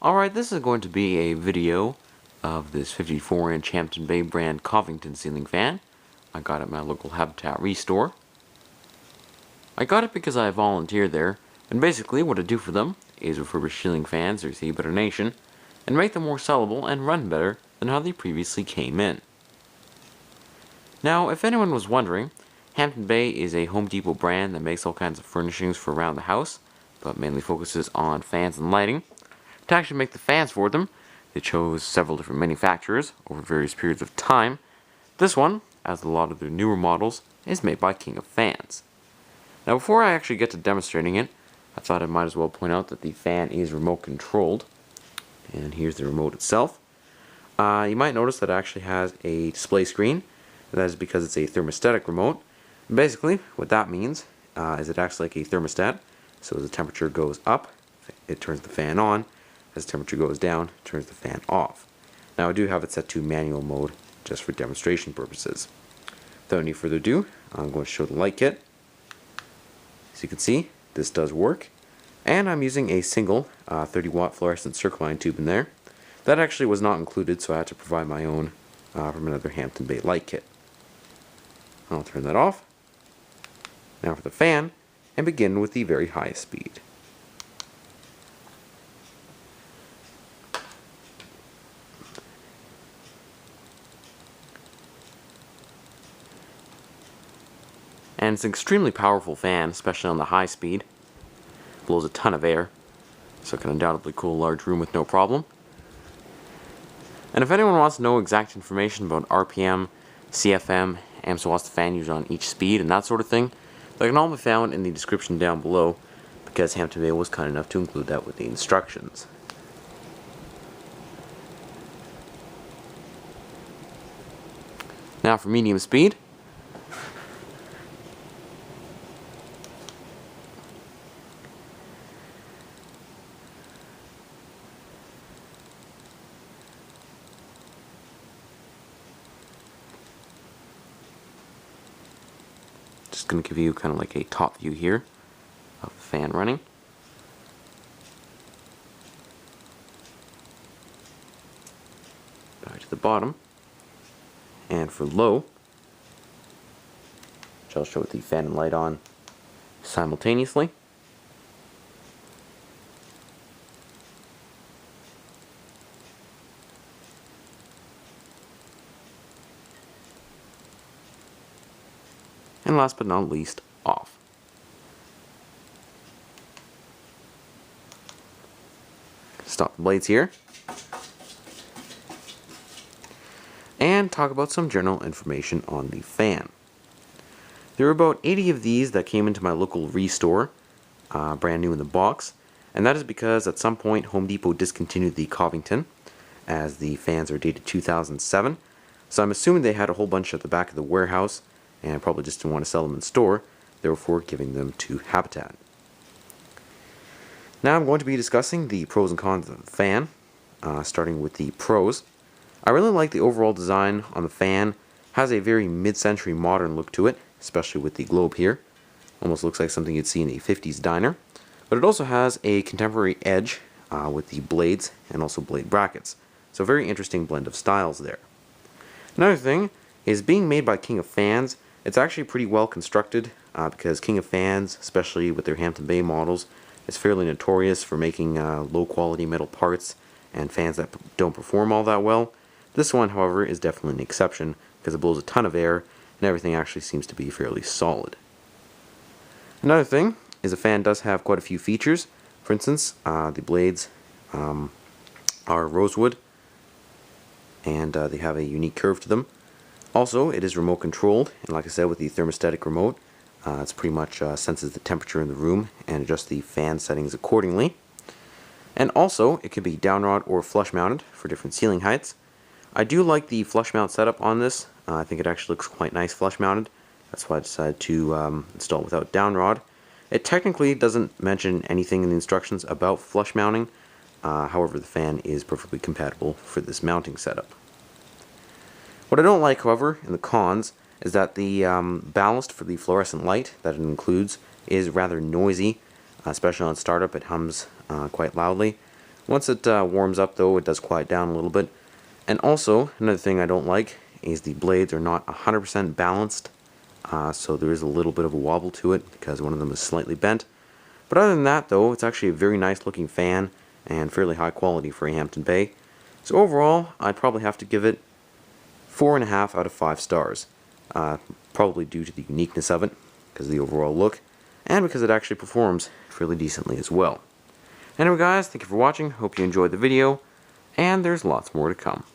Alright, this is going to be a video of this 54-inch Hampton Bay brand Covington ceiling fan. I got it at my local Habitat Restore. I got it because I volunteer there, and basically what I do for them is refurbish ceiling fans that receive better nation, and make them more sellable and run better than how they previously came in. Now, if anyone was wondering, Hampton Bay is a Home Depot brand that makes all kinds of furnishings for around the house, but mainly focuses on fans and lighting. To actually make the fans for them, they chose several different manufacturers over various periods of time. This one, as a lot of their newer models, is made by King of Fans. Now before I actually get to demonstrating it, I thought I might as well point out that the fan is remote controlled. And here's the remote itself. You might notice that it actually has a display screen. That is because it's a thermostatic remote. And basically, what that means is it acts like a thermostat. So as the temperature goes up, it turns the fan on. As the temperature goes down, it turns the fan off. Now I do have it set to manual mode just for demonstration purposes. Without any further ado, I'm going to show the light kit. As you can see, this does work. And I'm using a single 30-watt fluorescent circle line tube in there. That actually was not included, so I had to provide my own from another Hampton Bay light kit. I'll turn that off. Now for the fan, and begin with the very highest speed. And it's an extremely powerful fan, especially on the high speed. Blows a ton of air, so it can undoubtedly cool a large room with no problem. And if anyone wants to know exact information about RPM, CFM, amps watts the fan used on each speed, and that sort of thing, that can all be found in the description down below, because Hampton Bay was kind enough to include that with the instructions. Now for medium speed. Just going to give you kind of like a top view here of the fan running. Back to the bottom. And for low, which I'll show with the fan and light on simultaneously. And last but not least, off. Stop the blades here. And talk about some general information on the fan. There were about 80 of these that came into my local Restore, brand new in the box, and that is because at some point Home Depot discontinued the Covington, as the fans are dated 2007, so I'm assuming they had a whole bunch at the back of the warehouse, and probably just didn't want to sell them in store, therefore giving them to Habitat. Now I'm going to be discussing the pros and cons of the fan, starting with the pros. I really like the overall design on the fan. Has a very mid-century modern look to it, especially with the globe here. Almost looks like something you'd see in a 50s diner. But it also has a contemporary edge with the blades and also blade brackets. So a very interesting blend of styles there. Another thing is being made by King of Fans. It's actually pretty well constructed because King of Fans, especially with their Hampton Bay models, is fairly notorious for making low quality metal parts and fans that don't perform all that well. This one, however, is definitely an exception because it blows a ton of air and everything actually seems to be fairly solid. Another thing is the fan does have quite a few features. For instance, the blades are rosewood and they have a unique curve to them. Also, it is remote controlled, and like I said, with the thermostatic remote, it's pretty much senses the temperature in the room and adjusts the fan settings accordingly. And also, it can be down rod or flush mounted for different ceiling heights. I do like the flush mount setup on this. I think it actually looks quite nice flush mounted. That's why I decided to install it without down rod. It technically doesn't mention anything in the instructions about flush mounting. However, the fan is perfectly compatible for this mounting setup. What I don't like, however, in the cons, is that the ballast for the fluorescent light that it includes is rather noisy, especially on startup. It hums quite loudly. Once it warms up though, it does quiet down a little bit. And also, another thing I don't like is the blades are not 100% balanced, so there is a little bit of a wobble to it because one of them is slightly bent. But other than that though, it's actually a very nice looking fan and fairly high quality for a Hampton Bay. So overall, I'd probably have to give it 4.5 out of 5 stars. Probably due to the uniqueness of it, because of the overall look, and because it actually performs fairly decently as well. Anyway guys, thank you for watching, hope you enjoyed the video, and there's lots more to come.